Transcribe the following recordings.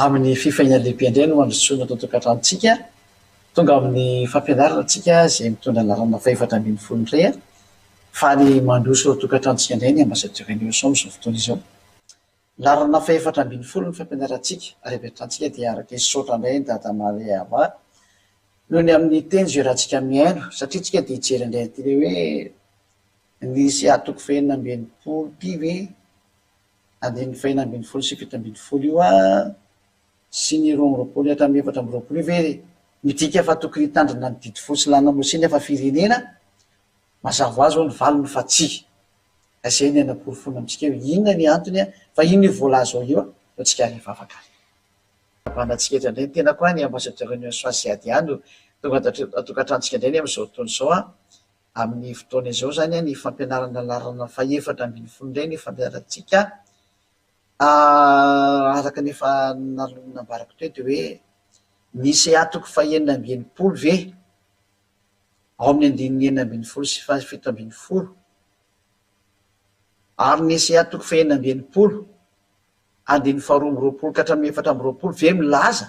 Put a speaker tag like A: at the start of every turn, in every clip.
A: amin'ny fifainana lehibe indray no androsoana tao tokantranontsika tonga amin'ny fampianarana antsika izay mitondra anarana faefatra ambin'ny folo indray a faly mandroso tokantranontsika indray ny ambassadeur-ny USA amin'izao fotoana izao. Larana faefatra ambin'ny folo ny fampianarantsika ary avy hatransika dia araka isotra indray ny dada Mariama noho ny amin'ny teny zay rahantsika miaino satria tsika dia hijery indray ty le hoe nisy atoko fahenina ambin'ny folo ty ve andiny fahenina ambin'ny folo sy fito ambin'ny folo io a sy ny roa amby roapolo hatramin'ny efatra amby roapolo io ve midika fa tokony hitandrina ny didy folo sy lanamosiny efa firenena mazava ho azy ao ny valiny fa tsy izay ny anam-porofona amintsika hoe inona ny antony a fa ino ny voalaza ao io a fa tsika rehefa afaka banantsika etra indray tena koa ny ambassadeur-ny USA sy adiano tonga atokantrantsika indray ny amin'izao fotoana izao a amin'ny fotoana izao zany a ny fampianarana larana faefatra ambin'ny folo indray ny fampianarantsika araka nefa nambarako teo dia hoe nisy atoko fahenina ambin'ny folo ve ao amin'ny andininy enina ambin'ny folo sy fito ambin'ny folo ary nisy atoko fahenina ambin'ny folo andiny faharoa amby roapolo ka hatramin'ny efatra amby roapolo ve milaza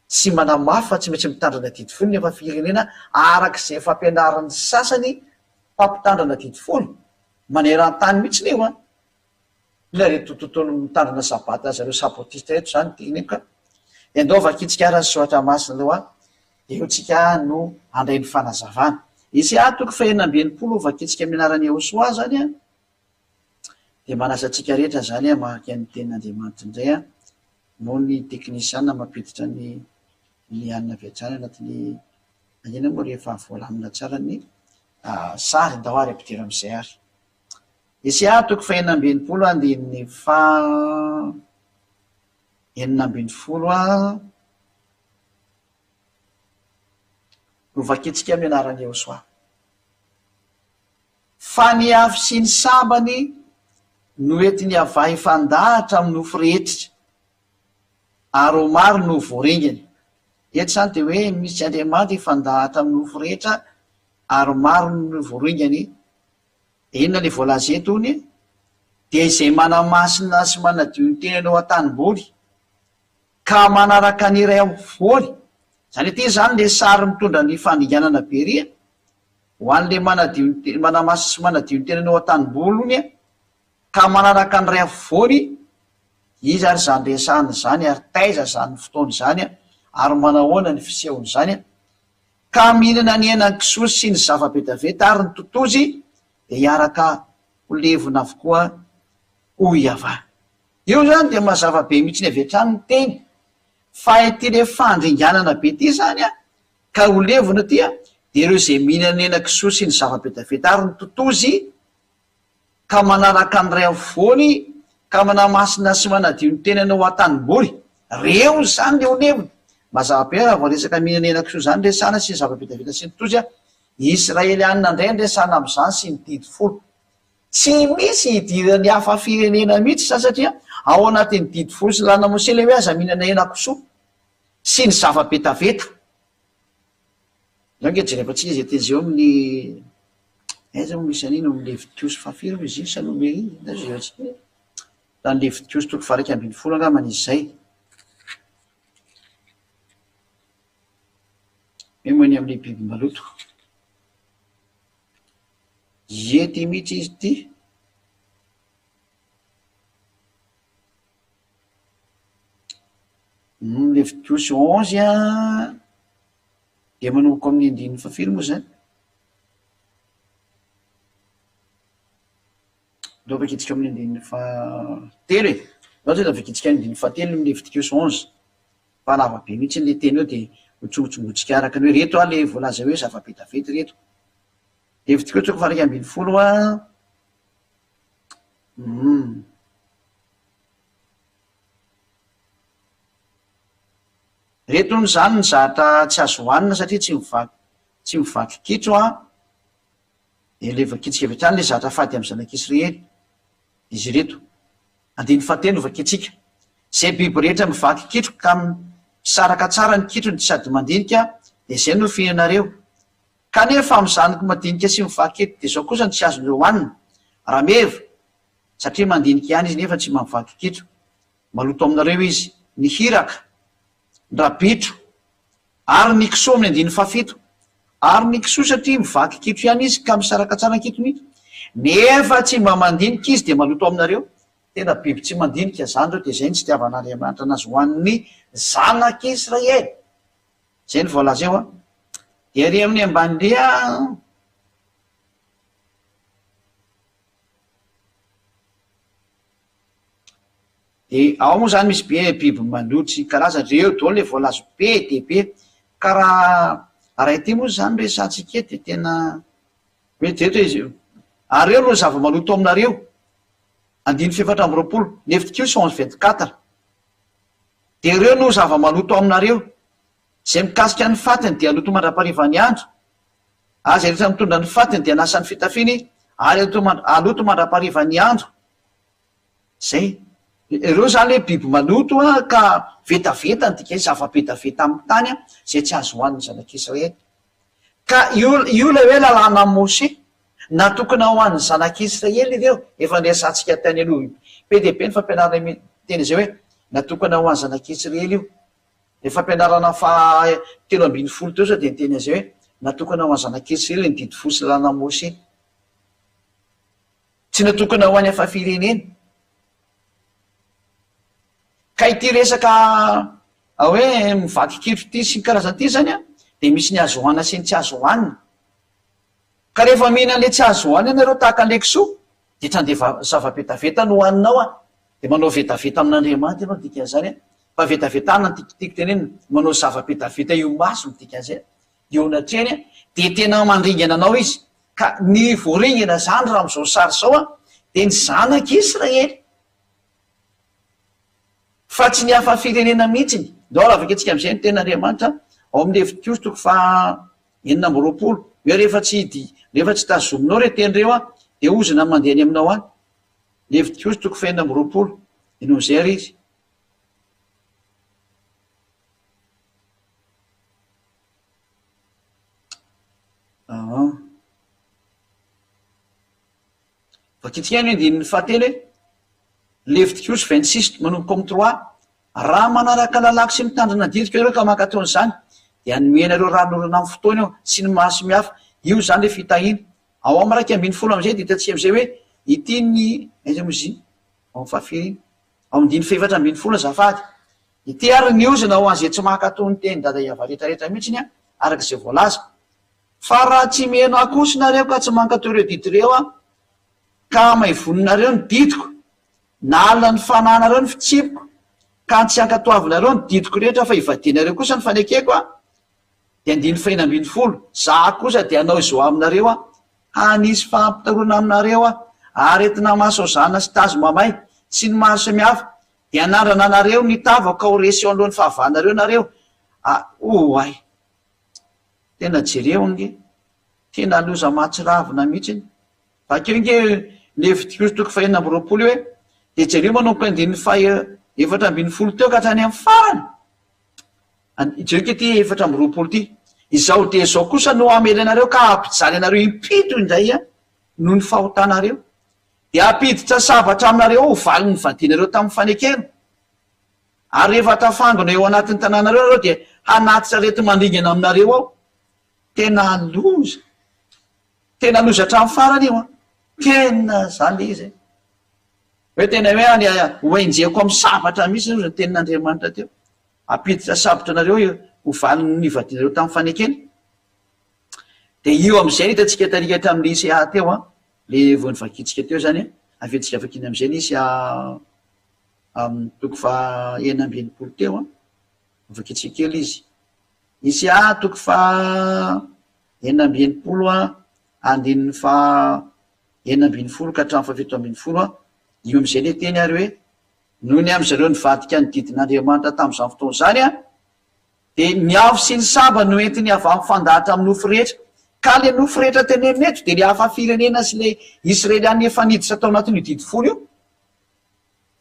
A: sy manamafy fa tsy maintsy mitandrina didy folo nefa firenena arak'izay fampianaran'ny sasany fampitandrina didy folo maneran-tany mihitsy leo a ila reto tontolo mitandrina sabata zareo sabotista reto zany teny ka endao vakitsika ara ny soatra masina leo a dia eo tsika no andray ny fanazavana isy atoko fahenina ambin'ny folo vakitsika mianarany Eosoa zany a dia manasantsika rehetra zany a mahaka ny tenin'Andriamanitra indray a no ny teknisiana mampiditra ny anina avy hatrany anatin'ny anina moa rehefa voalamina tsara ny sary ndao ary ampidira amin'izay ary isy atoko fahenina ambin'ny folo andin'ny enina ambin'ny folo a no vakitsika mianarany Eosoa fa ny afy sy ny sambany no entiny avahy fandahatra amin'ny nofo rehetra ary maro no voaringany eto zany dia hoe misy Andriamanitra ifandahatra amin'ny nofo rehetra ary maro no voaringany inona le voalaza eto ony dia izay manamasina sy manadio ny tenany ao an-tanimboly ka manaraka ny iray avoly zany ety zany le sary mitondra ny fandinganana beria ho an'le manamasina sy manadio ny tenany ao an-tanimboly ony a ka manaraka ny iray avoly izy ary zany resahana zany ary taiza zany fotoany zany a ary manahoana ny fisehony zany a ka mihinana ny henan-kisoa sy ny zava-betaveta ary ny totozy dia hiaraka ho levona avokoa ho iava io zany dia mazava be mihitsy ny avy hatrany ny teny fa ity le fandringanana be ty zany a ka ho levona ty a dia ireo izay mihinana ny henan-kisoa sy ny zava-betaveta ary ny totozy ka manaraka ny ray avoany ka manamasina sy manadio ny tenany ao an-tanimboly reo zany le ho levona mazava be raha voaresaka mihinana henan-kisoa zany resahana sy ny zava-betaveta sy ny totozy a Israelianina indray resahana amin'izany sy ny didy folo tsy misy hidirany hafa firenena mihitsy satria ao anatin'ny didy folo sy lanamosely hoe aza mihinana henan-kisoa sy ny zava-betaveta zao ngejerefantsika izay teny zay eo amin'ny aiza mo misy an'iny amin'ny Levitiosy fahafiry moa izy iny Salomeri na jerentsika raha ny Levitiosy toko faha 2 ambin'ny folo angamba izy zay hoe moa ny amin'ny biby maloto ety mihitsy izy ty Levitiosy 11 a dia manomboka amin'ny andininy fahafiry moa zany ndao vakitsika amin'ny andininy fahatelo e zao tena vakitsika amin'ny andininy fahatelo ny Levitiosy 11 fa lava be mihitsy le teny eo dia hotsongotsongotsika araka ny hoe reto a le voalaza hoe zava-betavety reto Levitiosy toko faha 2 ambin'ny folo a reto ny zany ny zatra tsy azo hohanina satria tsy mivaky kitro a dia le vakitsika avy hatrany le zatra fady amin'ny zanak'Israely izy reto andiny fahatelo vakitsika zay biby rehetra mivaky kitro ka misaraka tsara ny kitrony sady mandinika dia izay no fihinanareo kanefa amin'ny zanaka mandinika sy mivaky kitro dia zao kosa ny tsy azondreo hohanina raha meva satria mandinika ihany izy nefa tsy mamivaky kitro maloto aminareo izy ny hiraka, ndrabitro, ary ny kisoa amin'ny andiny fafito, ary ny kisoa satria mivaky kitro ihany izy ka misaraka tsara kitronito, nefa tsy mba mandinika izy de maloto aminareo. Tena biby tsy mandinika zany reo, de zay ny tsy tiavan'Andriamanitra anazy hoan'ny zanak'Israely. Zay ny voalaza eo a. De ary amin'ny amban'lia de ao moa zany misy be biby malotsy karazany reo daholo le voalazo be de be, ka raha raha ity moa zany resantsika eto de tena mety eto izy ary reo no zava-maloto aminareo. 720 Leviticus 11:24 de reo no zava-maloto aminareo zay mikasika ny fatiny dia aloto mandrapariva ny andro, zay rehetra mitondra ny fatiny dia nasan'ny fitafiny ary aloto mandrapariva ny andro. Zay ireo zany le biby maloto ka vetaveta ny dika zava-betaveta amin'ny tany zay tsy azo hoan'ny zanak'Israely. Ka io le hoe lalàna Mose natokana ho an'ny zanak'Israely ireo, efa nresantsika tany aloha be de be ny fampianarana teny zay hoe natokana ho an'ny zanak'Israely io. De fampianarana fa 13 teo zao de nyteny zay hoe natokana ho an'ny zanak'Israely ny didy fosy lalàna Mose, tsy natokana ho an'ny hafa firenena. Ka ity resaka hoe mivaky kitro ty sy ny karazany ty zany a, de misy ny azo hoana sy ny tsy azo hoanina. Ka rehefa mihinan'le tsy azo hoanina ianareo tahaka an'le kisoa de trandefa zava-betaveta no hoaninao a, de manao vetaveta amin'Andriamanitra ianao dikan'izany a. Fa vetavetana ny tikitiky teneny manao zava-betaveta io maso ny dikan'izay eo natreny a, de tena mandringana anao izy. Ka ny voaringana zany raha am'izao sary zao a de ny zanak'Israely, fa tsy ny hafa firenena mihitsiny. Dao raha vaketsika am'izay ny ten'Andriamanitra ao amin'ny Leviticus 9:20 hoe rehefa tsy tazominao re tenyreo a de ozina mandeha any aminao any. Leviticus 9:20 enao zay ry izy. Vaketsika any andininy fahatelo hoe Leviticus 26 manomboka amin'ny 3, raha manaraka lalaky sy mitandrina didika ireo ka mankataon'izany de anomenareo ranon'olana amin'ny fotoana eo sy ny maro samihafa. Io zany le fitahina ao amin'ny 2:10 am'izay de hitantsika am'izay hoe ity ny aiza mozy ao amin'ny fahafirina ao amin'ny 4:20 azafady, ity ary ny ozina ho an'izay tsy mankatao ny teny dada iava rehetrarehetra mihitsiny a, arak'izay voalaza. Fa raha tsy miheno akosinareo ka tsy mankatao ireo didy ireo a, ka maivoninareo ny didiko, nalina ny fananareo ny fitsipiko, ka tsy ankatoavinareo ny didiko rehetra fa ivadinareo kosa ny fanekeko a, de 9:20 za kosa de anao izao aminareo a, hanisy fampitaroana aminareo a, aretina masozana sy tazo mamay sy ny maro samihafa, de anandrana anareo ny tavaka ho resy eo alohan'ny fahavanareo nareo. Oay, tena jereo nge, tena loza mahatsiravina mihitsiny. Vakeo nge Leviticus 9:20 hoe de jereo manomboka andininy 4:20 teo ka hatrany amin'ny farany. Jereo ke ty 4:20 ty, izao de zao kosa no amelanareo ka ampijaly anareo impito indray a noho ny fahotanareo, de apiditra sabatra aminareo ho valiny vadinareo tamin'ny fanekeno. Ary rehefa tafangona eo anatin'ny tanànareo nareo de hanatitra rety mandringana aminareo ao. Tena loza hatramin'ny farany io a, tena zany izy hoe tena hoe hoenjeko amin'ny sabatra mihitsy ny tenin'Andriamanitra teo, apiditra sabatra nareo ho valiny vadinareo tamin'ny fanekena. De io am'izay ny hitantsika tarika hatramin'ny Isea teo a, le voany vakitsika teo zany a, avetsika vakiny am'izay ny Isea amin'ny 9:20 teo a, vakitsika kely izy. Isea 9:20 a, andininy 9:20 ka hatramin'ny 7:20 a, io am'izay le teny ary hoe noho ny am'zareo nivadika ny didin'Andriamanitra tamin'izany fotoana zany a, de ny afo sy ny saba no entiny avy amin'ny fandahatra amin'ny nofo rehetra. Ka le nofo rehetra tenenina eto de le hafa firenena sy le Israeliany efa niditra tao anatin'io didy folo io,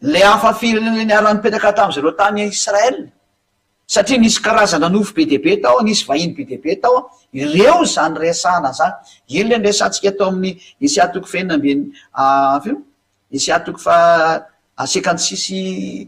A: le hafa firenena niara nipetraka tamin'izareo tany Israel, satria nisy karazana nofo be de be tao, nisy vahiny be de be tao, ireo zany resahana zany. Iny le nresantsika tao amin'ny Isea 9:56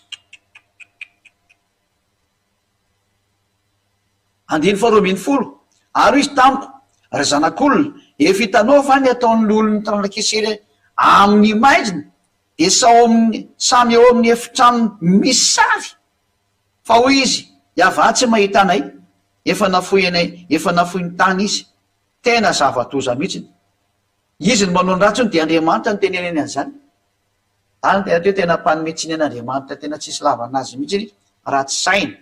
A: 120 ary izy tamiko ry zanak'olona efa hitanao fa ny ataon'ny olony tranakisely amin'ny maizina de samy eo amin'ny efitrano misy sary fa hoy izy iavatsy mahita anay efa nafoy anay efa nafoy ny tany izy tena zavatoza mihitsiny izy ny manao ny ratsiny de Andriamanitra ny teneneny an'izany any tena toe tena mpanometsiny an'Andriamanitra tena tsisy lavanazy mihitsiny ratsy saina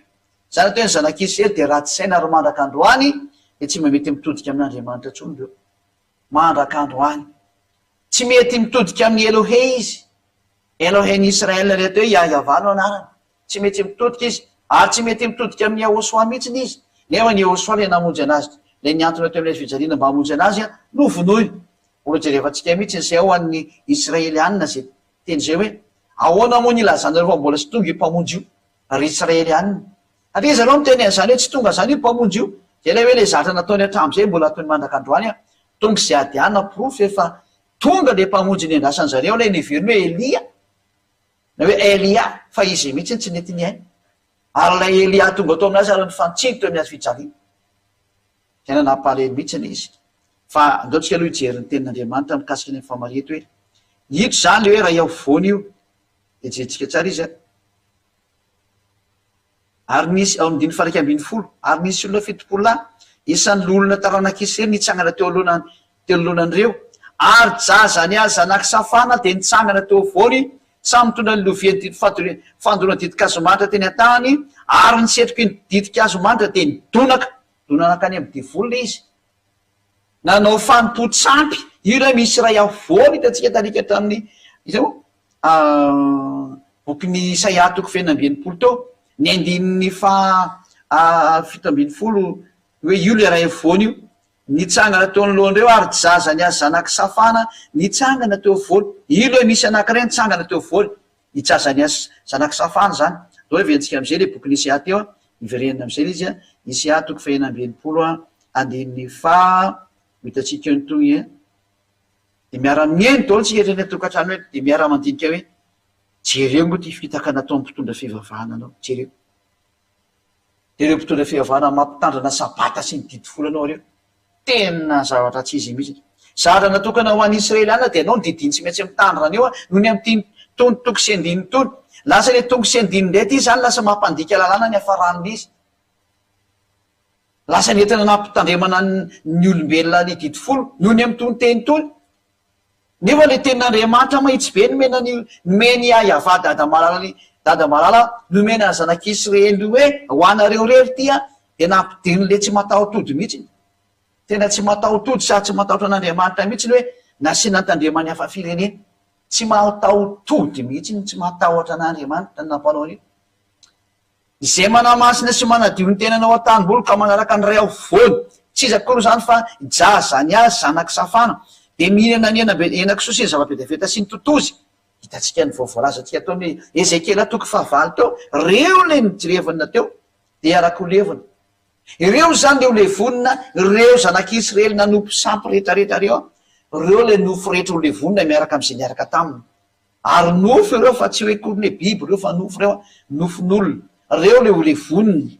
A: zany atao ny zanak'Israely de ratsy saina ary mandraka androany de tsy mety mitodika amin'Andriamanitra tsony reo mandraka androany tsy mety mitodika amin'ny Elohe izy Elohen Israel reto hoe Yahavah no anarany tsy mety mitodika izy ary tsy mety mitodika amin'ny Yahosoa mihitsiny izy nefa ny Yahosoa le namonjy anazy le niantona teo amin'ilay fijaliana mba hamonjy anazy novonoiny olo jerevantsika mihitsy zay ao an'ny Israelianina zay teny zay hoe ahoana moa ny ilazanareo fa mbola tsy tonga io mpamonjy io ry Israelianina satria zareo miteny an'izany hoe tsy tonga zany io mpamonjy io zay le hoe le zatra nataony hatramin'izay mbola ataony mandraka androany tonga zay adiana profy efa tonga le mpamonjy ny andrasany zareo le niveriny hoe Elia na hoe Elia fa izy mihitsy tsy nety ny ainy ary lay Elia tonga atao aminazy ary nifantsiny teo amin'ny azy fijaliana tena nampalahelo mihitsiny izy fa andaotsika aloha hijeriny tenin'Andriamanitra mikasika ny famarety hoe ito zany le hoe raha iaho voany io de jeritsika tsara izy ary nisy ao amin'ny 120 ary nisy olona 70 isan'ny olona taranak'Israely nitsangana teo alohany ary jazany azy zanaky Safana de nitsangana teo voany samy mitondra ny lovia fandorana didikazomanitra teny an-tany ary nisetroky ny didikazomanitra de donaka any amin'ny divolona izy nanao fanompo-tsampy io le misy raha voany hitantsika tarika tamin'ny izao bokin'ny Isaia 20 teo ny andininy fito ambin'ny folo hoe io le raha voany io nitsangana teo anoloandreo ary jazany azy zanaky Safana nitsangana teo voany io le misy anankiray nitsangana teo voany ijazany azy zanaky Safana zany dao hoe ventsika am'izay le bokin'ny Isaia teo iverenina am'izay le izy Isaia 20 andininy hitatsika nytony de miara-mieny dao tsika reny tokantrano hoe de miara-mandinika hoe jereo moa ty fitaka natao mpitondra fivavahana anao jereo de reo mpitondra fivavahana mampitandrana sabata sy ny didy folanao reo tena zavatra tsy izy mihitsy zara natokana ho an'ny Israeliana de anao ny didiny tsy maintsy mitandrana io noho ny am'ty toko sy andiny tony lasa le tongo sy andiny ndray ty zany lasa mampandika lalàna ny afaran'izy lasa nentina nampitandremana ny olombelona ny didy folo noho ny am'tony teny tony nefa le tenin'Andriamanitra mahitsy be nomeny Yahavah dada malala nomena ny zanak'Israely hoe ho anareo rery tya de nampidinyle tsy mataotody mihitsy tena tsy mataotody sady tsy matahotra an'Andriamanitra mihitsy ny hoe nasiana tandremany hafa firenena tsy mataotody mihitsy tsy matahotra an'Andriamanitra nampanao an'io izay manamasina sy manadio ny tenanao an-tanybolo ka manaraka ny ray ao voany tsy izy akory zany fa jazany azy zanaky Safana de mihinana ny enaky sosy ny zava-petaveta sy ny totozy hitatsika ny voavoalazatsika tao amin'ny Ezekela 9 teo reo le nijirevana teo de araky ho levona ireo zany le ho levonina reo zanak'Israely nanompo sampy rehetrarehetra reo le nofo rehetra ho levonina miaraka am'izay niaraka taminy ary nofo ireo fa tsy hoe korony biby reo fa nofo reo nofon'olona reo le ho levonina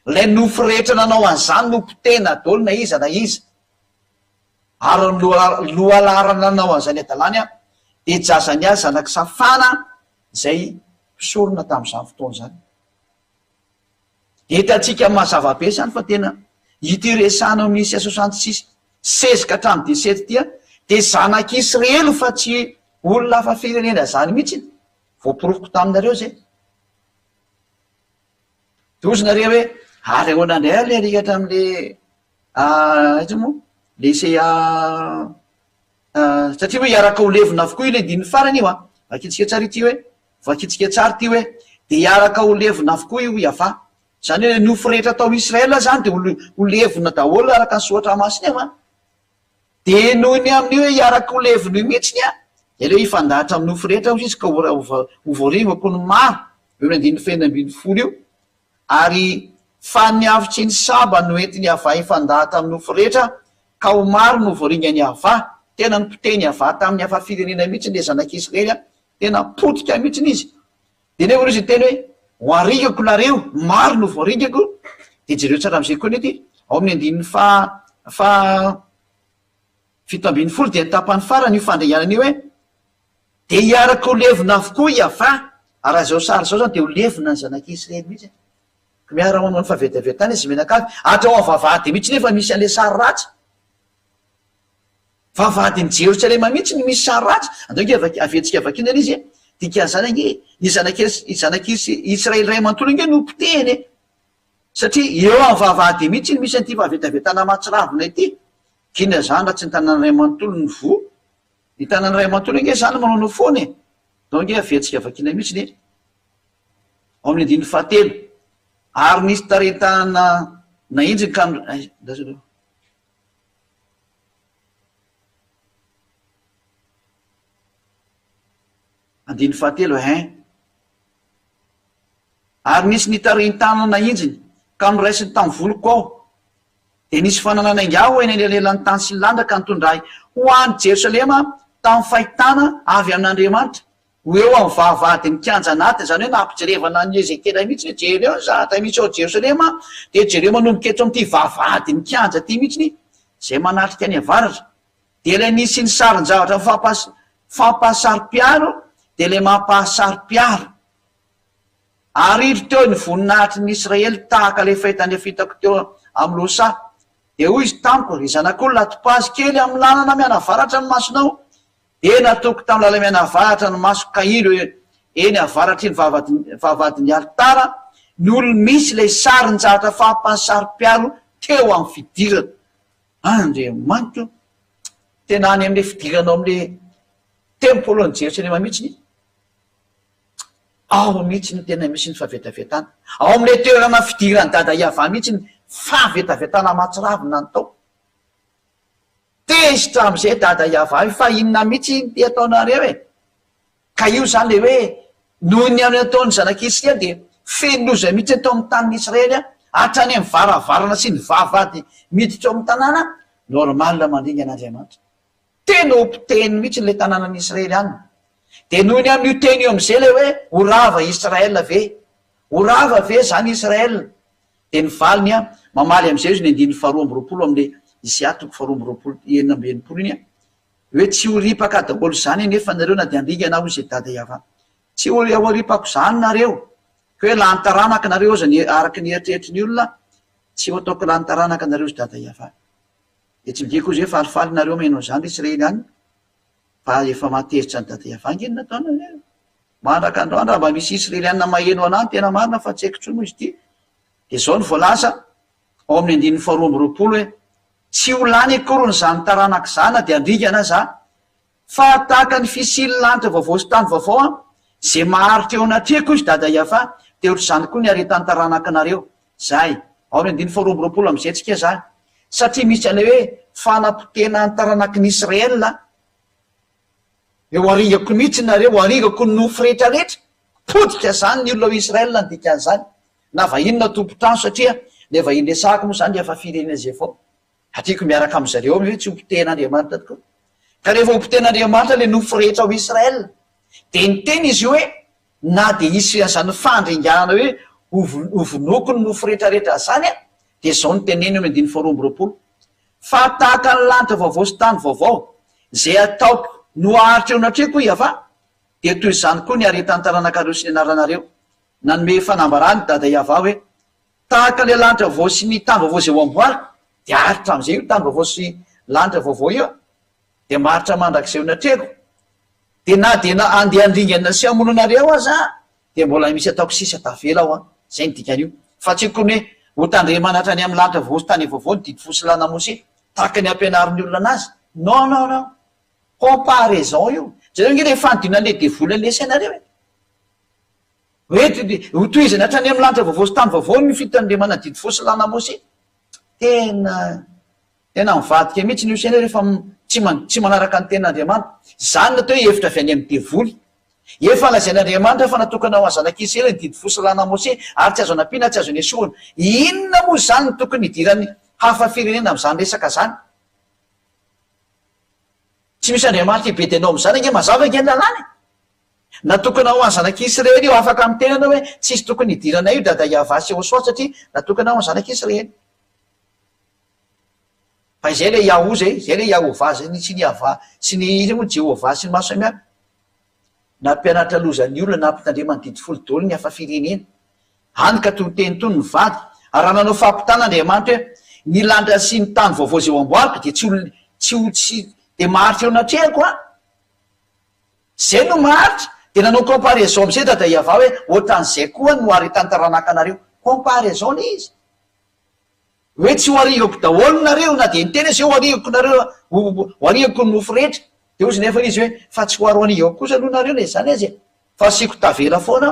A: le nofo rehetra nanao an'izany nompo tena dolona iza na iza ary lohalarana nanao an'izany adalany de jazany azy zanaky Safana zay mpisorona tam'izany fotoana zany hitatsika mazavabe zany fa tena ity resana amin'ny Isia 66 16 ka hatramin'ny 17 tya de zanak'Israely fa tsy olona hafa firenena zany mihitsy voaporofoko taminareo zay dozonareo hoe ary ahoana indray le rikatra am'le izy moa le Isaia satria hoe iaraka ho levona avokoa io le andininy farany io vakitsika tsara ity hoe vakitsika tsara ty hoe de iaraka ho levona avokoa io Yahavah zany hoe nofo rehetra atao Israela zany de ho levona daholo araka ny soatra masiny io de noho ny amin'io hoe iaraka ho levona io mihitsiny de le ifandahatra amin'ny nofo rehetra izy ka ho voarivako ny maro eo ny andininy 20 io ary fa niavitsy ny saba no entiny Yahavah ifandahatra amin'ny nofo rehetra ka ho maro no voaringany Yahavah tena nipoteny Yahavah tamin'ny hafa firenena mihitsy le zanak'Israely tena potika mihitsiny izy de nefa izy teny hoe ho arigako nareo maro no voaringako de jereo tsara am'izay koa nety ao amin'ny andininy fito ambin'ny folo de nytapany farany io fandrehanana io hoe de hiaraka ho levina avokoa iava araha zao sary zao zany de ho levina ny zanak'Israely mihitsy ko miara manao ny fahavetavetana izy menakavy atrao avavahady mihitsy nefa misy an'le sary ratsy vavahadiny Jerosalema mihitsy ny misy sary ratsy andao avetsika avakina izy dikan'izany ange izanak'isy Israely ray manontolo inge no mpiteny satria eo amin'ny vavahady mihitsy ny misy an'ity fahavetavetana matsiravina ity kina zany raha tsy ny tanàna ray manontolo ny vo ny tanàna ray manontolo inge zany manao no foany dao nge avetsika avakina mihitsy ny ao amin'ny andininy fahatelo ary nisy taretanana nainjiny ka andiny fahatelo ary nisy nitarentanana nainjiny ka miraisiny tamin'ny voloko ao de nisy fanananaingaho eny alelan'ny tany sy landraka nitondray ho any Jerosalema tamin'ny fahitana avy amin'Andriamanitra ho eo amin'ny vavahady ny kianja anaty zany hoe nampijerevana ny Ezekela mihitsy jereo zata mihitsy ao Jerosalema de jereo manomboka eto amin'ity vavahady ny kianja ty mihitsy ny zay manatrika any avaratra de ilay nisy ny sarin-javatra fampahasary-piaro de le mampahasary-piaro ariry teo ny voninahitry ny Israely tahaka le fahitany fitako teo amin'ny losa de hoy izy tamiko ry zanak'olona atopazy kely amin'ny lalana mianavaratra ny masonao de natoko tamin'ny lala mianavaratra ny maso kailo eny avaratra iny vavahadin'ny alitara ny olo misy le sarin-jahatra fampahasary-piaro teo amin'ny fidirana Andriamanitra tena any amin'le fidirana amin'le tempolony Jerosalema mihitsy ao mihitsy ny tena misy ny fahavetavetana ao amin'le toerana fidirany dada Iava mihitsy ny fahavetavetana matsiravina ny tao tezitra am'izay dada Iava fa inona mihitsy ty ataonareo ka io zany le hoe noho ny amin'ny ataony zanak'Israely de fenoza mihitsy atao amin'ny tanin'ny Israely hatrany amin'ny varavarana sy ny vavahady miditra ao amin'ny tanàna normal mandringa an'Andriamanitra tena ompiteny mihitsy le tanànan'ny Israely any de noho ny amin'io teny io am'izay le hoe horava Israel ve horava ve zany Israel de ny valiny mamaly am'izay izy ny andiny faharoa amby roapolo am'le Isiatoko faharoa amby roapolo enina amby enimpolo iny hoe tsy horipaka daholo zany nefa nareo na de andringa anao izy dada Iava tsy horipako zany nareo ka hoe lanitaranaka nareo zany araky ny eritreritry ny olona tsy ho ataoko lanitaranaka nareo izy dada Iava de tsy midiko zay falifaly nareo menao zany Israely any fa efa matezitra ny dada Iava ngeny nataona mandraka androandra mba misy Israeliana maheno anany tena marina fa tsy haiko tsony moa izy ity de zao ny voalaza ao amin'ny andininy faharoa amby roapolo hoe tsy ho lany akorony zany taranaka zana de andrigana za fa tahaka ny fisily lanitra vaovao sy tany vaovao zay maharitra eo anatreko izy dada Iava de ohatry zany koa ny aretany taranaka nareo zay ao amin'ny andininy faharoa amby roapolo am'izay tsika za satria misy ale hoe fanapotena ny taranaky ny Israel eo arigako mihitsy nareo arigako ny nofo rehetrarehetra podika zany ny olona Israel ny dikan'izany na vahinona tompotrano satria le vahiny lesahako moa zany efa firena zay fao atiako miaraka am'zareo hoe tsy ompiten'Andriamanitra tokoa ka rehefa ompoten'Andriamanitra le nofo rehetra ao Israel de ny teny izy io hoe na de isy zany fandringanana hoe ovonoko ny nofo rehetrarehetra zany de zao ny teneny eo andiny faharoa amby roapolo fa tahaka ny lanitra vaovao sy tany vaovao zay ataoko no aharitra eo anatreko Iava de toy zany koa ny aretany taranakareo sy ny anaranareo nanome fanambarany dada Iava hoe tahaka le lanitra vaovao sy ny tany vaovao zay ho amboariko de aharitra am'izay io tany vaovao sy lanitra vaovao io de maharitra mandrak'izay anatreko de na andeha andringana sy amononareo aza de mbola misy ataoko sisa tavela ao zay ny dikany io fa tsy kony hoe ho tandremanatra any amin'ny lanitra vaovao sy tany vaovao ny didy fosilana mosy tahaka ny ampianarin'ny olona anazy non comparaison io zareo nge le fandinan'le devoly an'le sainareo hoe toizany hatrany amin'ny lanitra vaovao sy tany vaovao ny fitan'le manadidy fosilana mosy tena mivadika mihitsy ny io saina rehefa tsy manaraka ny ten'Andriamanitra zany natao hoe hevitra avy any amin'ny devoly efa lazain'Andriamanitra fa natokana ho azanak'Israely ny didy fosilana mosy ary tsy azo anampiana tsy azo ny esorana inona moa zany ny tokony hidirany hafa firenena am'izany resaka zany tsy misy Andriamanitra ibedenao am'izany ange mazava nge lalany natokana ho any zanak'Israely io afaka amin'ny tenana hoe tsisy tokony hidirana io dada Iava sy Joshua satria natokana ho any zanak'Israely. Fa izay le Yaho zay le Yahovah zay sy ny Iava sy ny izy moa Jehovah sy ny maro samihafa nampianatra lozan'ny olona nampitandre manodidy folo taona ny hafa firenena hany ka toy teny tony ny vady ary raha nanao fampitana Andriamanitra hoe ny landra sy ny tany vaovao zay ho amboariko dia tsy de maharitra eo natrehako a zay no maharitra de nanao comparaison am'izay dada Iava hoe ohatran'izay koa no aritany taranakanareo comparaison le izy hoe tsy ho arihako daholo nareo na de niteny zay ho arihako nareo ho arihako ny nofo rehetra de ozy nefa izy hoe fa tsy ho aro anihako kosa aloha nareo le zany azy fa asiako tavela foana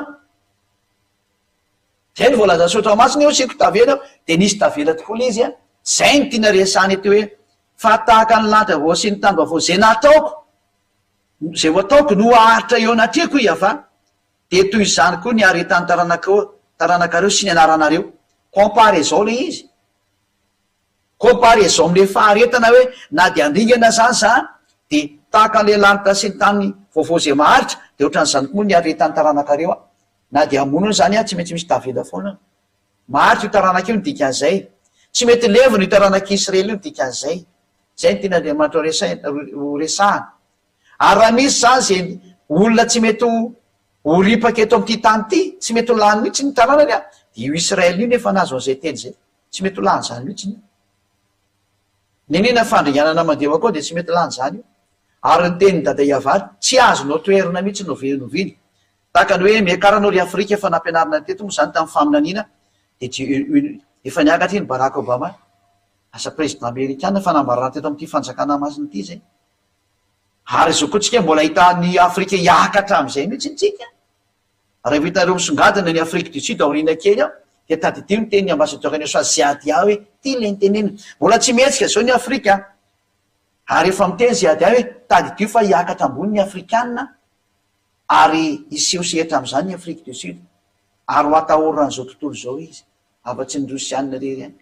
A: zay ny voalaza sotra masina eo asiako tavela de nisy tavela tokoa le izy a zay ny tiana resany teo hoe fa tahaka ny lanitra vao sy ny tany vaovao zay nataoko zay ho ataoko no aharitra eo anatrehako Iava de toy izany koa ny aretany taranakareo sy ny anaranareo comparaison le izy comparaison am'le faharetana hoe na de andringana zany zany de tahaka an'le lanitra sy ny tany vaovao zay maharitra de ohatran'izany koa ny aretany taranakareo a na de amonony zany a tsy maintsy misy tavela foana maharitra io taranaka io ny dikan'izay tsy mety levina io taranak'Israely io ny dikan'izay zay ny tena Andriamanitra ho resahana ary raha misy zany zay olona tsy mety ho ripaka eto am'ty tany ty tsy mety ho lany mihitsy ny taranany a de io Israely io nefa nazo an'izay teny zay tsy mety ho lany zany mihitsy nenena fandringanana mandeha koa de tsy mety lany zany io ary ny teny dada Iava tsy azonao toerana mihitsy novily tahaka ny hoe miakaranao ry Afrika efa nampianarina teto moa zany tamin'ny faminaniana de efa niakatra iny Barack Obama asa président américain fanambarana teto am'ty fanjakana masina ity zay ary zao koa tsika mbola hitany Afrika hiakatra am'izay mihitsy ntsika raha vitareo misongadina ny Afrique du Sud aoriana kely ao de tadidino teny ny ambassadeur-ny Ziadia hoe ty le nitenena mbola tsy mihetsika zao ny Afrika ary efa miteny Ziadia hoe tadidio fa hiakatra ambony ny Afrikanina ary iseho sehatra am'izany ny Afrique du Sud ary ho atahoran'izao tontolo zao izy afa-tsy ny Rosianina rery any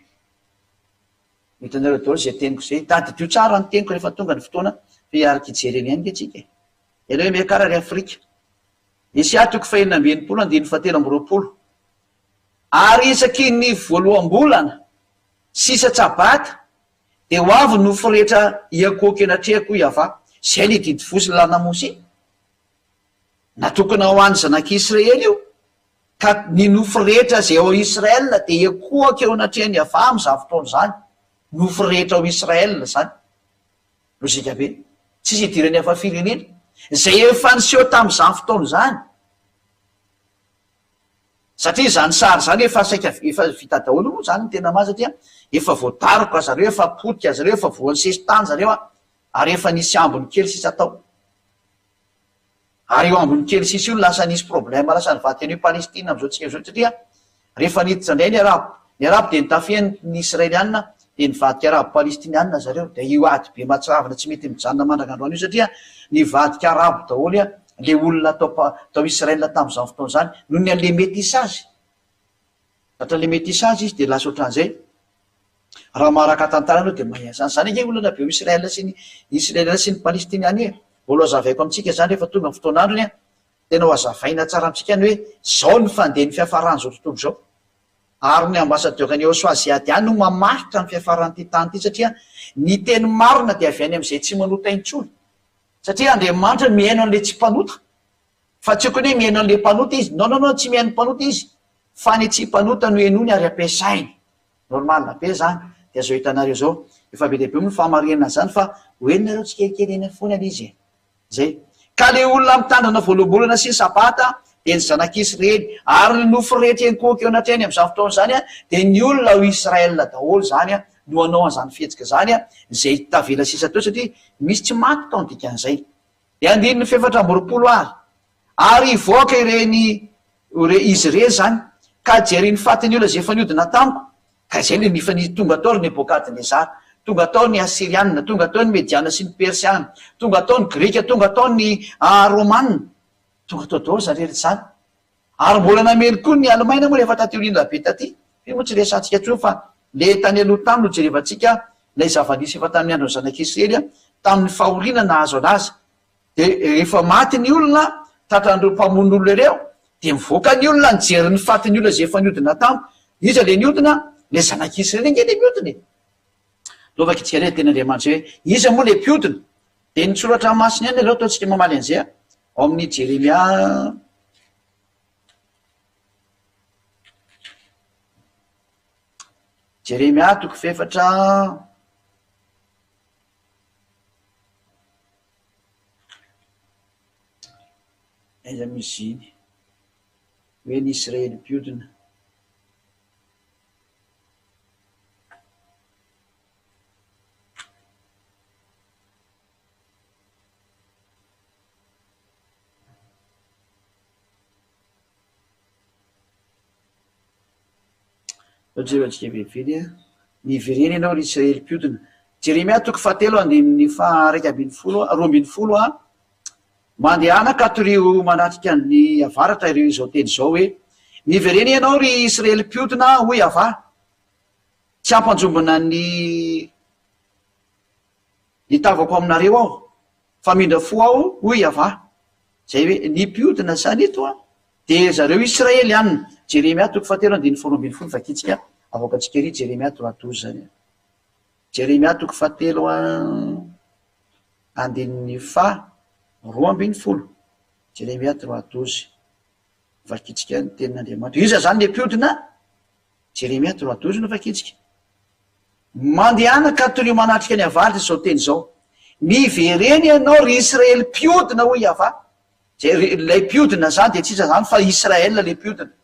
A: hitanareo daholo zay teniko zay tadidio tsara ny teniko rehefa tonga ny fotoana fe ariky ijereny any ntsika ena hoe miakara ry Afrika isy atoko fahenina amby enimpolo andiny fahatelo amby roapolo ary isaky ny voalohambolana sisa tsabata de ho avy nofo rehetra iakoky anatrehako Iava zay le didy fosy lanamosy natokana ho any zanak'Israely io ka ny nofo rehetra zay ao Israel de iakoaka eo anatrehany Iava am'izany fotoana zany nofo rehetra ao Israel zany lozika be tsisy idirany hafa firenena zay efa niseho tam'izany fotoana zany satria zany sary zany efa vita daholo moa zany ny tena mazy satria efa voatarika zareo efa potika zareo efa voansesy tany zareo a ary efa nisy ambony kely sisa tao ary eo ambony kely sisa io lasa nisy problème lasa nyvateny hoe Palestina am'izao tsika zao satria rehefa niditra indray ny arabo de nitafihany Israelianina de nivadika arabo palestinianina zareo de io ady be matsiravina tsy mety mijanona mandragnandroany io satria nivadika arabo daholo a le olona tao Israel tam'izany fotoana zany noho ny an'le métissage satra le métissage izy de lasa ohatran'izay raha maraka tantara anao de mahay zany ake olona be Israel sy ny palestiniany olo azavaiko amitsika zany rehefa tonga fotoana androny a tena ho azavaina tsara amitsika ny hoe zao ny fandeha ny fiafarany zao tontolo zao ary ny ambassadeur-ny Joshua Ziadia no mamaritra ny fiafarany ty tany ty satria ny teny marina de avy any am'izay tsy manota intsony satria Andriamanitra mihaino an'le tsy mpanota fa tsy okony hoe mihaino an'le mpanota izy non tsy mihaino mpanota izy fa ny tsy mpanota no henony ary ampiasainy normalna be zany de zao hitanareo zao efa be lehibe mo ny fahamarinana zany fa hoeninareo tsy kelikely eny foana izy zay ka le olona mitandrana voalobolana sy ny sabata de ny zanak'Israely ary ny nofo rehetra enkoky eo anatrehany am'izany fotoana zany a de ny olona ho Israel daholo zany a no anao an'izany fihetsika zany a zay tavela sisa teo satria misy tsy maty tao dikan'izay de andiny ny fefatra amby roapolo ary ivoaka izy re zany ka jery ny fatiny olona zay efa niodina tamiko ka zay le tonga tao ry Nebukadnezara tonga tao ny Asirianina tonga tao ny Mediana sy ny Persiana tonga tao ny Grika tonga tao ny Romanina tonga tao daholo zareo zany ary mbola namely koa ny Alemaina moa rehefa taty olina be taty fe moa tsy resantsika tsony fa le tany aloha tamy no jerevantsika lay zava-nisy efa tamin'ny androny zanak'Israely tamin'ny fahoriana nahazo anazy de rehefa maty ny olona tratran'ireo mpamon'olona ireo dia mivoaka ny olona nijery ny fatin'ny olona zay efa niodina tamo iza le niodina le zanak'israely nge le miodina lovakitsika re ten'andriamanitra hoe iza moa le mpiodina dia nitsoratra masiny any aleo ataontsika mamaly an'izay ao amin'ny Jeremia toko fefatra aiza misy iny hoe ny Israely mpiodina ojevatsika vevely nivereny ianao ry Israely mpiodina Jeremia toko fahatelo andininy faha 12 mandehana katorio manatrika ny avaratra ireo izao teny izao hoe nivereny ianao ry Israely mpiodina hoy ava tsy ampanjombona ny tavako aminareo aho fa mindra fo aho hoy ava zay hoe ny mpiodina zany eto dia zareo Israely ihany Jeremia toko fahatelo andininy faha 12 vakitsika avoakatsika ry Jeremia 3:12 zany Jeremia toko fahatelo andininy faha 12 Jeremia 3:12 vakitsika ny tenin'Andriamanitra iza zany le mpiodina Jeremia 3:12 no vakitsika mandehana katorio manatrika ny avaratra izao teny izao nivereny ianao ry Israely mpiodina hoy ava lay mpiodina zany dia tsisa zany fa Israel le mpiodina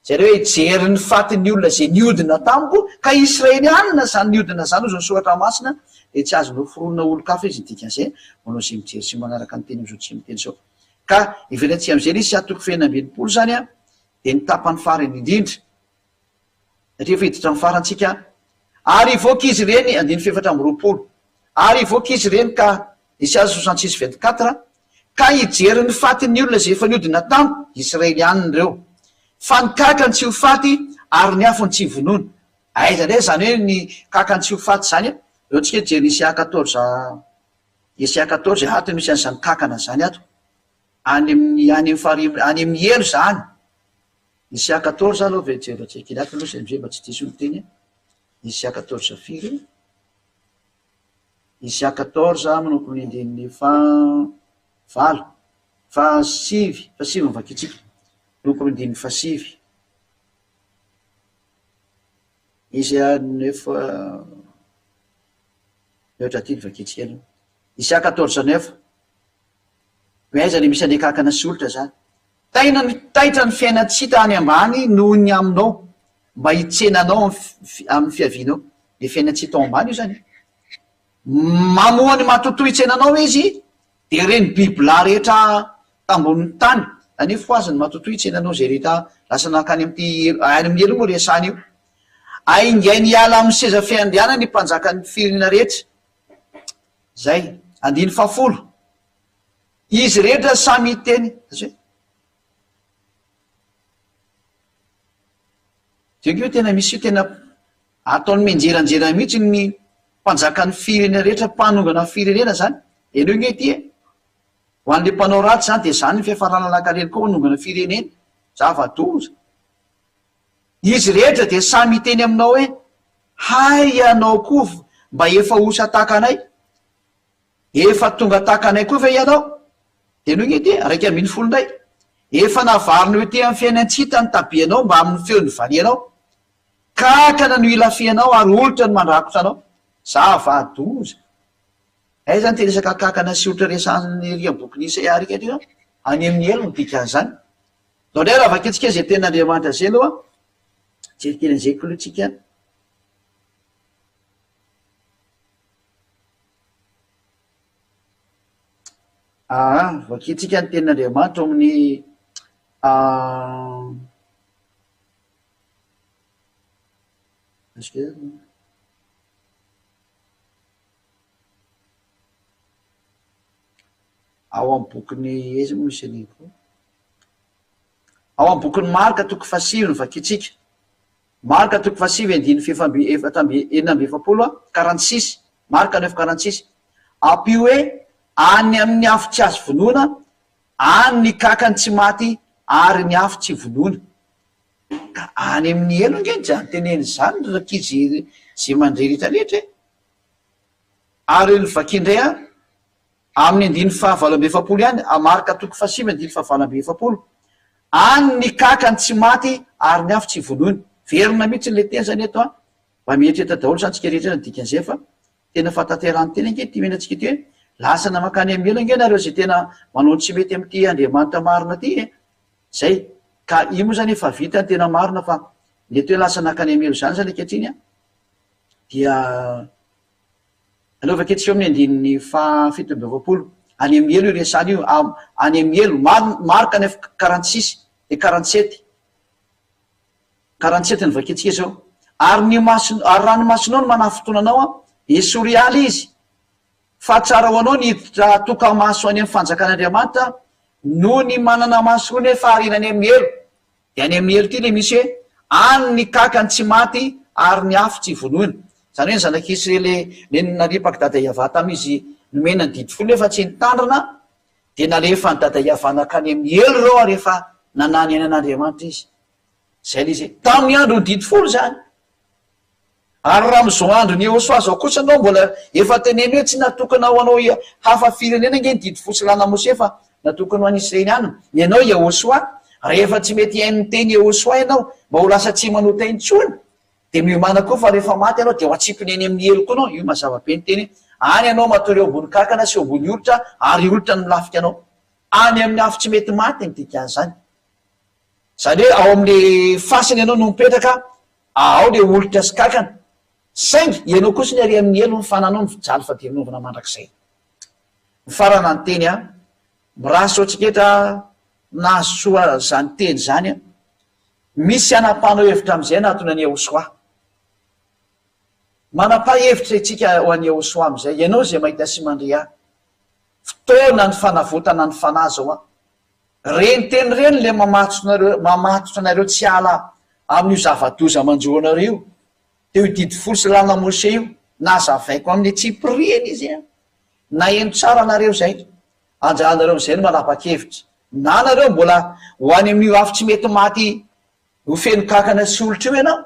A: zareo hoe jery ny fatin'ny olona zay niodina tamiko ka Israely anina zany niodina zany ozy ny soratra masina dia tsy azonao foronina olo-kafa izy dikan'izay manao zay mijery sy manaraka ny teny am'izao tsy miteny zao ka iverentsika am'izay izy sy atoko fena ambinipolo zany dia nitapany farany indrindra satria efa hiditra amin'ny farantsika ary ivoaka izy ireny andiny fefatra amby roapolo ary ivoaka izy ireny ka Isaia 66:24 ka hijery ny fatin'ny olona zay efa niodina tamiko Israely anina ireo fa ny kakany tsy ho faty ary ny afony tsy vonona aiza ndray zany hoe ny kakany tsy ho faty zany eo antsika jery Isaia 14 hatony misy an'izany kakana zany ato any amin'ny elo zany Isaia 14 aloha ve jery atsika ilato aloha zay mba tsy diso ny teny Isaia 14 firy Isaia 14 manoko ny andininy fa sivy vakitsika loko mindiny fa sivy Isaia 9 eotra tiny vakitsika aloha Isaia 14:9 hoe aiza le misy ane kakana sy olitra zany taitra ny fiaina tsy hita any ambany noho ny aminao mba hitsenanao amin'ny fiavianao le fiaina tsy hitao ambany io zany mamohany matotoy hitsenanao izy dia reny bibla rehetra tambon'ny tany anefa ho azony matotoy hitsenanao zay rehetra lasa nakany amty any amin'ny elo moa resany io aingay ny ala amin'ny seza fiandriana ny mpanjaka ny firenena rehetra zay andiny fafolo izy rehetra samy teny zeo tena misy io tena ataony menjeranjerana mihitsy ny mpanjaka ny firenena rehetra mpanongana firenena zany eneo nge ty ho an'le mpanao ratsy zany dia zany ny fiafarananankareny koa manongana firenena zava-doza izy rehetra dia samy teny aminao hoe hay ianao koa mba efa osa takanay efa tonga takanay koa fa ianao dia no nge ty araiky ambiny folondray efa navariny hoe te amin'ny fiainantsita ny tabianao mba amin'ny feo ny valianao kakana no ilafianao ary olotra ny mandrakotra anao zava-doza ay zany teresaka kakana sy olotra resany ry ambokiny Isaia rika ty any amin'ny elo ny dika zany dao ndray raha vaketsika zay ten'Andriamanitra zay aloha jelikely an'izay kolotsika vaketsika ny ten'Andriamanitra amin'ny ao amin'ny bokiny eza moa misy aniny koa ao amin'ny bokiny Marka toko fasivy ny vaketsika Marka toko fasivy andiny enina amby efapolo 46 Marka 9:46 ampio hoe any amin'ny afo tsy azo vonoana any ny kakany tsy maty ary ny afo tsy vonoana. Ka any amin'ny elo ngeny zany teneny zany rakizy zay mandray rehetrarehetra e. Ary vakindray amin'ny andiny fahavalo-amby efapolo ihany amarika toko fasimy andiny fahavalo-amby efapolo, any ny kakany tsy maty ary ny afo tsy vonoana. Verina mihitsy le teny zany eto mba mietreta daholo zany tsika rehetra dikan'izay fa tena fahatanterahany tena nge ty menatsika ty hoe lasa namakany amin'ny elo nge nareo zay tena manao tsy mety am'ty Andriamanitra marina ty e. Zay ka io moa zany efa vita tena marina fa mety hoe lasa nakany amin'ny elo zany zany ankehitriny dia anaova anketitsika amin'ny andininy fafito amby efapolo any amin'ny elo io resany io any amin'ny elo marika ny 46 de 47 ny vaketsika zao. Ary ary ranomasonao no manao fotoananao esorialy izy fa tsara ho anao ny hiditra toka-maso any amin'ny fanjakan'Andriamanitra no ny manana maso ny faharinany amin'ny elo. De any amin'ny elo ty le misy hoe any ny kakany tsy maty ary ny afo tsy vonoana. Zany hoe ny zanak'Israely le naripaky dada Iava tamizy nomena ny didy folo nefa tsy nitandrana de nalefa ny dada Iava nakany amin'ny elo reo rehefa nanany any an'Andriamanitra izy. Zay le izy tamin'ny andro ny didy folo zany. Ary raha am'izao andro ny Ehosoa zao kosa anao mbola efa teneny hoe tsy natokana ho anao hafa firenena nge ny didy fosilana Mose fa natokana ho an'ny Israeliana. Ianao Ehosoa rehefa tsy mety hain'ny teny Ehosoa ianao mba ho lasa tsy manota intsony de miomana koa fa rehefa maty ianao de ho atsipiny eny amin'ny elo koa anao. Io mazava-be ny teny any ianao matory eo ambony kakana sy eo ambony olitra ary olitra ny lafika anao any amin'ny afo tsy mety maty ny dikan'izany. Zany hoe ao amin'ny fasiny ianao no mipetraka ao le olitra sy kakana saingy ianao kosa ny ary amin'ny elo mifananao mijaly fa de minovana mandrakizay. Mifarana ny teny miraso atsiketra nahasoa zany teny zany misy anapahana hevitra am'izay natona ny Ehosoa. Manapa-hevitra itsika ho an'ny Ehosoa am'izay ianao zay mahita sy mandre fotoana ny fanavotana ny fanahy zao reny teny reny le mamatotra anareo tsy ala amin'io zava-doza manjoanareo teo didy folo sy lana Mose io nazavaiko amin'ny tsipiriany izy na eno tsara anareo zay anjahanareo am'izay no manapa-kevitra na nareo mbola ho any amin'io afo tsy mety maty ho feno kakana sy olitra io ianao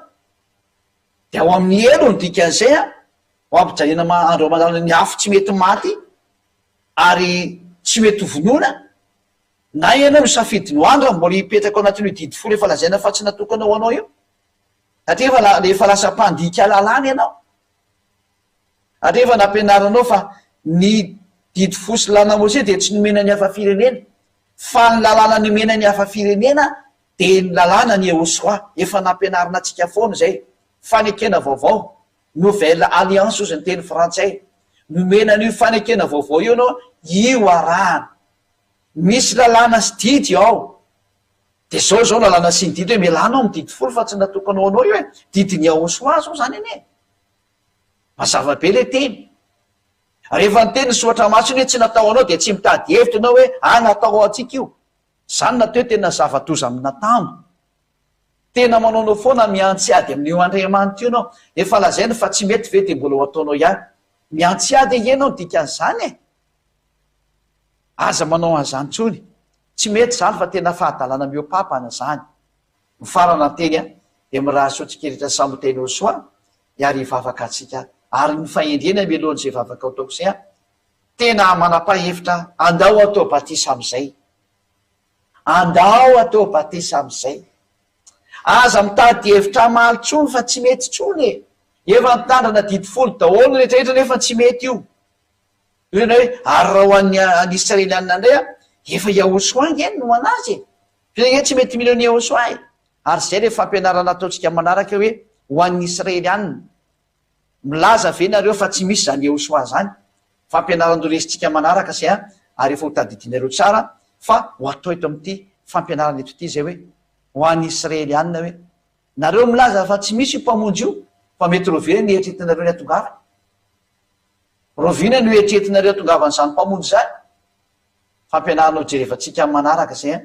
A: de ao amin'ny elo ny dikan'izay ho ampijanena andro amanarana ny afo tsy mety maty ary tsy mety ho vonoana. Na ianao misafidy no andro mbola hipetraka ao anatin'io didy folo efa lazaina fa tsy natokana ho anao io satria efa lasa mpandika lalàna ianao. Atria efa nampianaranao fa ny didy folo sy lana Mose de tsy nomena ny hafa firenena fa ny lalàna nomena ny hafa firenena de ny lalàna ny Ehosoa. Efa nampianarina atsika foana zay fanekena vaovao nouvelle alliance ozy ny teny frantsay nomena n'io fanekena vaovao io anao io arahana misy lalàna sy didy ao de zao lalàna sy ny didy hoe mialanao amin'ny didy folo fa tsy natokanao anao io hoe didy ny Ehosoa zao zany eny mazava be le teny. Rehefa ny teny soatra masony hoe tsy natao anao de tsy mitady hevitra anao hoe natao atsika io zany natao hoe tena zava-doza amina tambo tena manaonao foana miantsy ady amin'io Andriamanitra io anao efa lazainy fa tsy mety ve de mbola ho ataonao ihany miantsy ady ianao dikan'izany aza manao an'izany tsony tsy mety zany fa tena fahadalana miopapana zany. Mifarana teny de miraso atsikeretra sambo teny Ehosoa iary hivavaka atsika ary ny fahendrena mialohan' zay vavaka ataoko zay tena manapa-hevitra andao atao batisa am'izay andao atao batisa am'izay aza mitady hevitra maly tsony fa tsy mety tsony efa nitandrana didy folo daholo rehetrarehetra nefa tsy mety io io na hoe ary raha ho an'ny Israelianina indray efa Ehosoa ngeny no anazy fe tsy mety mila ny Ehosoa ary zay le fampianarana ataotsika manaraka hoe ho an'ny Israelianina milaza ve nareo fa tsy misy zany Ehosoa zany fampianarana resitsika manaraka zay ary efa ho tadidinareo tsara fa ho atao eto amin'ity fampianarana eto ity zay hoe ho an'ny Israelianina hoe nareo milaza fa tsy misy io mpamonjy io fa mety rovina ny eritretinareo ny atongava rovina no eritretinareo atongavan'izany mpamonjy zany fampianaranao jerevantsika manaraka zay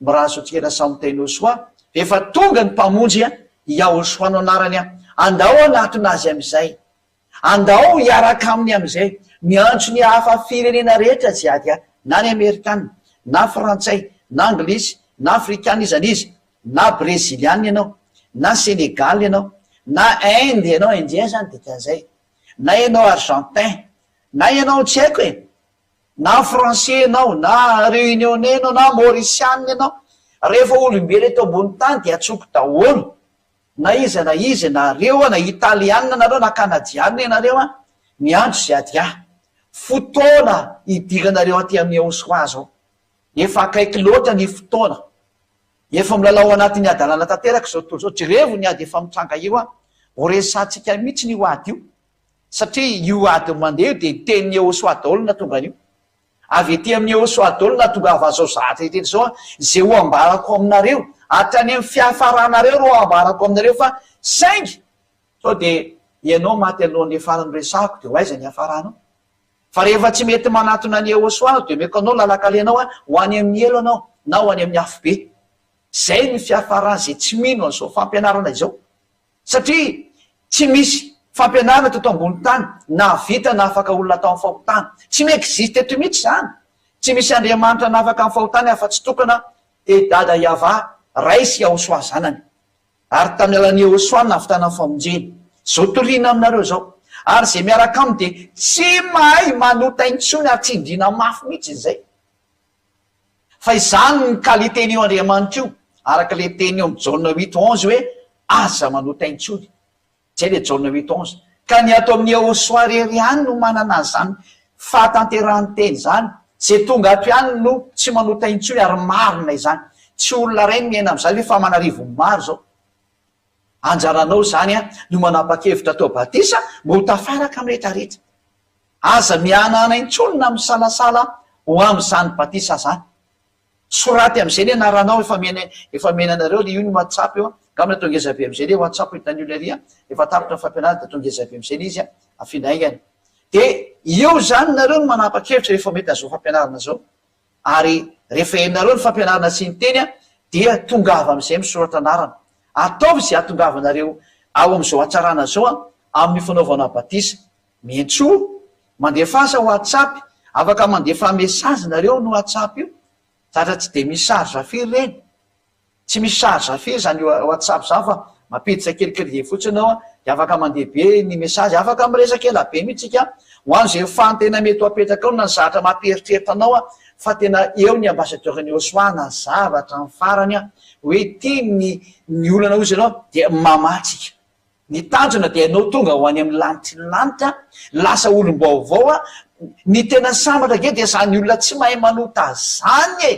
A: miraso atsika samy teny Ehosoa efa tonga ny mpamonjy Ehosoa no anarany andao anatona azy am'izay andao hiaraka aminy am'izay miantso ny hafa firenena rehetra jiady na ny Amerikanina na frantsay na anglisy na afrikanizana izy na breziliana ianao na senegaly ianao na inde ianao indien zany de kan'zay na ianao argentin na ianao tsy haiko e na français ianao na réunionnais ianao na mauricianina ianao rehefa olombelo eto ambony tany de atsoko daholo na iza na izy nareo na italiana nareo na kanadiana ianareo a miandro sy adia fotoana idikanareo aty amin'ny aosoa zao efa akaiky loatra ny fotoana efa milalao anatin'ny adalana tanteraka zao tontolo zao drevo ny ady efa mitranga io a oresatsika mihitsy ny oady io satria io ady mandeha de tenin'ny aosoa daholo na tonga an'io avy ety amin'ny aosoa daholo na tonga avazao zatra eteny zao zay ho ambarako aminareo atrany amin'ny fiafaranareo ro ambarako aminareo fa saingy sao de ianao maty alohan'ny farany resako de ho aiza ny afaranao fa rehefa tsy mety manatona ny aosoa de meko anao lalakalenao a ho any amin'ny elo anao na ho any amin'ny afobe zay ny fiafarana zay tsy mino an'izao fampianarana izao satria tsy misy fampianarana toto ambony tany na vita na afaka olona atao amin'ny fahotany tsy miexiste eto mihitsy zany tsy misy andriamanitra na afaka amin'ny fahotany afa-tsy tokana de dada iava raisy aosoa zanany ary tamin'ny alan'ny aosoa navitana ny famonjeny zao toriana aminareo zao ary zay miaraka aminy de tsy mahay manota intsony ary tsy indrina mafy mihitsy zay fa izany ny kaliteny io andriamanitra io araka le teny eo am jauna 8:11 hoe aza manota intsony zay le jauna 8:11 ka ny ato amin'ny aosoa rery any no manana zany fahatanterahany teny zany zay tonga ato ihany no tsy manota intsony ary marina izany tsy olona ray miaina am'zany hoe fa manarivo maro zao anjaranao zany a no manapa-kevitra atao batisa mbo tafaraka amrehetrarehetra aza mianana intsonina amin'ny salasala ho am'zany batisa zany soraty am'zay ny anaranao efa menanareo le io ny whatsapp io gamina tongezabe am'zay le whatsapp hitan'olo aria efa tapitra ny fampianarana de tongezabe am'zay le izy a afinaingany de io zany nareo no manapa-kevitra rehefa mety azao fampianarana zao ary rehefa enareo ny fampianarana sy ny teny a dia tongava am'zay misoratra anarana ataovy zay atongavanareo ao am'izao atsarana zao a amin'ny fanaovana batisa mientso mandefasa whatsapp afaka mandefa mesazy nareo no whatsapp io zatra tsy de misy sary zafiry reny tsy misy sary zafiry zany whatsapp zany fa mapiditra kelikely fotsiny anao a de afaka mandehabe ny mesazy afaka miresaka ela be mihitsika ho an'zay fantena mety ho apetraka ao na ny zatra mampieritreritra anao a fa tena eo ny ambasadeurny aosoana zavatra ny farany a hoe tia ny olana ozy anao de mamatsika ny tanjona de anao tonga ho any amin'ny lanitry ny lanitra lasa olom-baovao a ny tena sambatra ke de zany olona tsy mahay manota zany e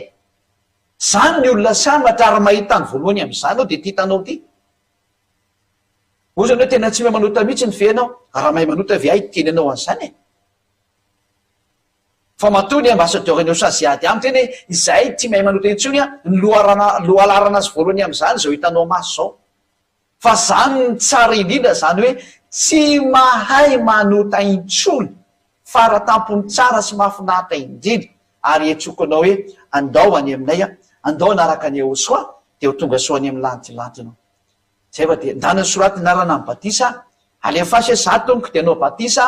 A: zany ny olona sambatra ary mahitany voalohany am'zany ao de ty hitanao ty ozany hoe tena tsy mahay manota mihitsy ny fenao raha mahay manota ve ay teny anao an'zany e fa matoa ny ambasadeurny saziady amy teny hoe izay tsy mahay manota intsony a ny loalarana azy voalohany am'zany zao hitanao maso zao fa zany ny tsara indrindra zany hoe tsy mahay manota intsony faratampony tsara sy mahafinaritra indrindra ary etsokonao hoe andao any aminay a andao anaraka ny aosoa de ho tonga soa any amin'ny lanitrylanitra anao zay fa de ndana ny soraty narana amin'ny batisa alefasy hoe za tompoko de anao batisa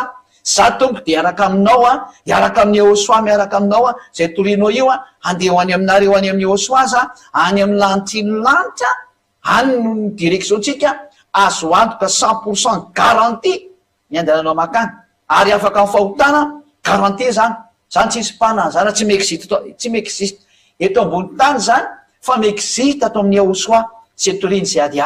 A: za tompoko de iaraka aminao a iaraka amin'ny aosoa miaraka aminao a zay torinao io a andeha ho any aminareo any amin'ny aosoa aza any amin'ny lanitry ny lanitra any no ny direktiontsika azo antoka 100% garanti ny andehananao makany ary afaka ny fahotana garanti zany zany tsisy mpana zany tsy miexiste eto ambony tany zany fa miexiste ato amin'ny aosoa zay toriny zay ady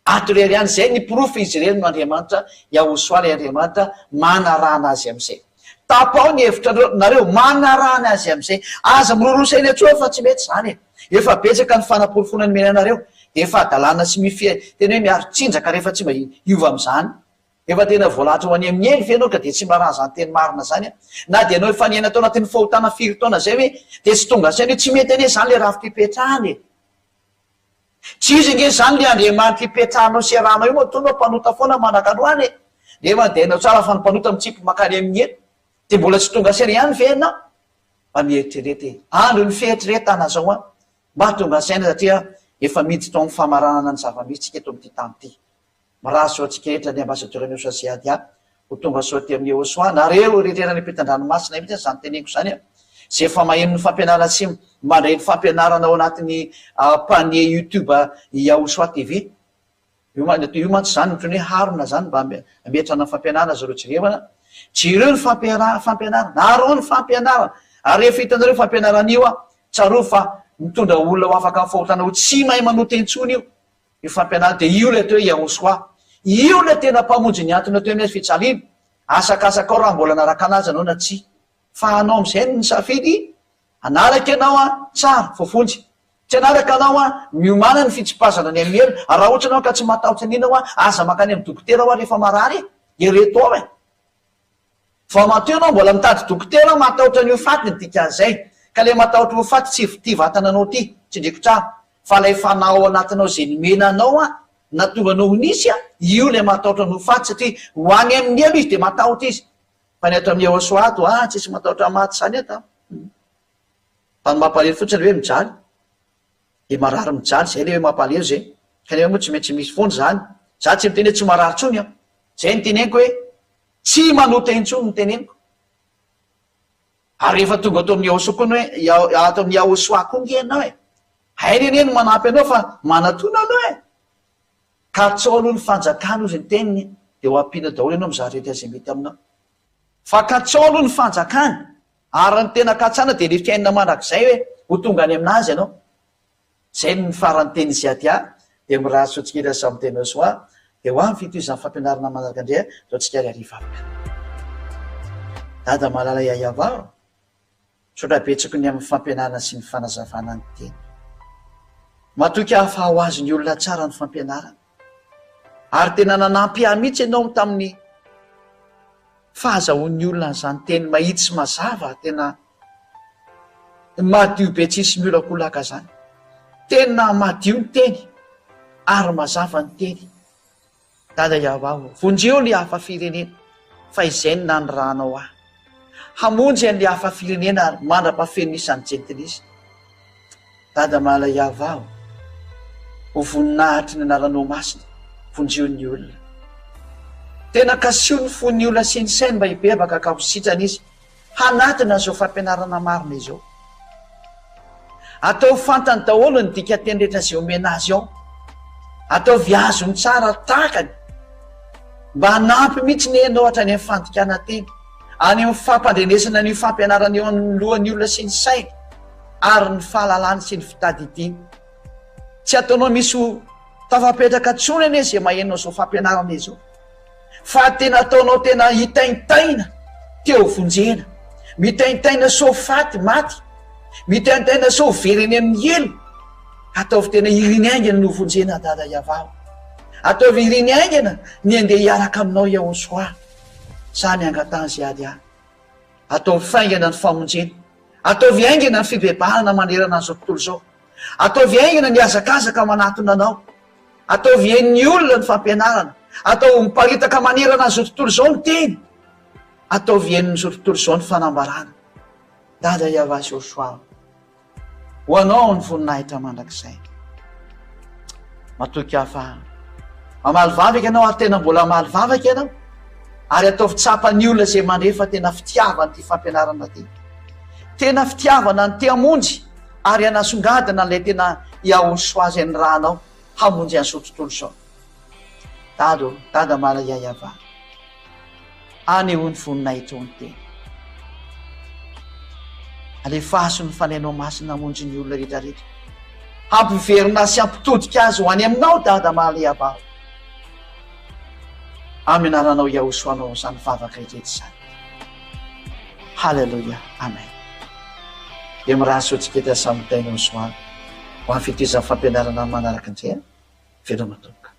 A: atorery any zay ny profy izy reny no andriamanitra iaosoa lay andriamanitra manarana azy am'zay tapao ny hevitra nareo manarana azy am'zay aza mirorosainy atsoa fa tsy mety zany e efa betsaka ny fanapolofona ny menanareo de efa adalana sy tena hoe miarotsinjaka rehefa tsy mba iova am'zany efa tena voalahatra ho any amin'ny ely fenao ka de tsy mba raha zany teny marina zany a na de anao efa niaina tao anatin'ny fahotana firy taona zay hoe de tsy tonga sainy hoe tsy mety ane zany le raha fipetrahany e tsy izy nge zany le andriamanitra ipetrahanao sy aranao io moa tonao mpanota foana manakandroany e de mandehanao tsara fa ny mpanota mitsipy makany amin'ny ely de mbola tsy tonga saina ihany fenao fa mieritrerety andro ny fieritretana zao a mba tonga saina satria efa miditsy tao amin'ny famaranana ny zava-misitsika eto am'ty tany ty maraha soa atsika etra ny ambasadeurny sasiady ho tonga soa ty amin'ny aosoa nareo rehetrerany ampetan-dranomasina mihitsy zany teneniko zany a zay efa maheno ny fampianarana sy mandray ny fampianarana ao anatin'ny panier YouTube Yahosoa TV. Io mantsy zany otrany hoe harona zany mba ametrana ny fampianarana zareo jerevana. Jereo ny fampianarana, nareo ny fampianarana. Ary rehefa hitanareo fampianarana io tsaro fa mitondra olona ho afaka mifahotana ho tsy mahay manoty intsony io. Io fampianarana dia io le atao hoe Yahosoa. Io le tena mpamonjy ny antony atao hoe misy fitsaliana. Asakasaka ao raha mbola naraka anazy anao na tsy. Fa anao am'izay ny safidy, anaraka ianao tsara fofonjy. Tsy anaraka anao miomana ny fitsipazana ny amin'ny elo. Raha ohatra anao ka tsy matahotra an'inao aza makany amin'ny dokotera rehefa marary ireto ao fa mateo anao mbola mitady dokotera matahotra an'io faty ny dikan'izay. Ka le matahotra ho faty tsy ty vatana anao ty, tsy ndreko tsara. Fa lay fanao anatinao zay nomena anao natonga anao ho nisy io le matahotra no faty satria ho any amin'ny elo izy dia matahotra izy. Fa ny ato amin'ny Yahosoa ato tsisy matahotra maty sany eto. Fa ny mampalahelo fotsiny hoe mijaly. Dia marary mijaly zay le hoe mampalahelo zay. Kanefa moa tsy maintsy misy foana zany. Za tsy miteny hoe tsy marary tsony zay ny teneniko hoe tsy manota intsony ny teneniko. Ary rehefa tonga ato amin'ny Yahosoa koa hoe ato amin'ny Yahosoa koa ngenao haineneny manampy anao fa manatona anao ka tsao aloha ny fanjakana ozy ny teniny dia ho ampiana daholo ianao mizaha rehetra izay mety aminao. Fa ka tsao aloha ny fanjakana ary ny tena katsana dia le fiainana mandrakizay hoe ho tonga any aminazy ianao. Zay ny farany teny izay aty dia miraha soatsikira samy teny Yahosoa dia ho amin'ny fitohizan'ny fampianarana manaraka indray zao tsika ry hariva afaka. Dada malala iayavao sotra betsako ny amin'ny fampianarana sy ny fanazavana ny teny. Matoky hahafa ho azy ny olona tsara ny fampianarana. Ary tena nanampy ahy mihitsy ianao tamin'ny fahazahoan'ny olona n'izany teny mahitsy mazava tena madio be tsisy miolakolaka zany. Tena madio ny teny ary mazava ny teny. Dada iavao vonjeo le hafa firenena fa izay ny nanorahanao ahy. Hamonjy an'le hafa firenena ary mandra-pafeno isan'ny jentilisa. Dada mala iavao ho voninahitry ny anaranao masina vonjeo ny olona. Tena kasio ny fon'ny olona sy ny sainy mba hibebaka ka ho sitrana izy hanatina zao fampianarana marina izao. Atao fantany daholo ny dika teny rehetra izay omena azy ao. Atao viazony tsara takany mba hanampy mihitsy ny ianao hatrany amin'ny fandikana teny, any amin'ny fampandrenesana ny fampianarana eo amin'ny lohan'ny olona sy ny sainy ary ny fahalalany sy ny fitadidiana. Tsy ataonao misy ho tafapetraka tsony anie izay mahenonao zao fampianarana izao, fa tena ataonao tena hitaintaina teo vonjena, mitaintaina so faty maty, mitaintaina so vereny amin'ny elo. Ataovy tena iriny aingana no vonjena dada iavao. Ataovy iriny aingana ny andeha hiaraka aminao Yahosoa. Zany angatany zay ady ahy. Ataovy faingana ny famonjena. Ataovy aingana ny fibebahana manerana an'izao tontolo zao. Ataovy aingana ny azakazaka manatona anao. Ataovy en'ny olona ny fampianarana. Atao miparitaka manerana an'izao tontolo zao ny teny. Ataovy en'izao tontolo zao ny fanambarana. Dada iavao Yahosoa, ho anao ny voninahitra mandrakizay. Matoky hafa mamaly vavaka ianao ary tena mbola maly vavaka ianao, ary ataovy tsapany olona zay mandrefa tena fitiavana ty fampianarana ty, tena fitiavana ny ty hamonjy ary anasongadina an'ilay tena Yahosoa zay ny rahanao hamonjy an'izao tontolo zao. Dada mala iayava aneho ny voninahitra ny teny. Alefaso ny fanainao masina hamonjy ny olona rehetrarehetra, hampiverina sy hampitodika azy ho any aminao dada mala iavao. Amin'ny anaranao Yahosoanao izany vavaka rehetra izany. Halleluja, amen. Dia miraha soatsiketa samy taina Yahosoa ho amin'ny fitezan'ny fampianarana manaraka indray veloma tompoko.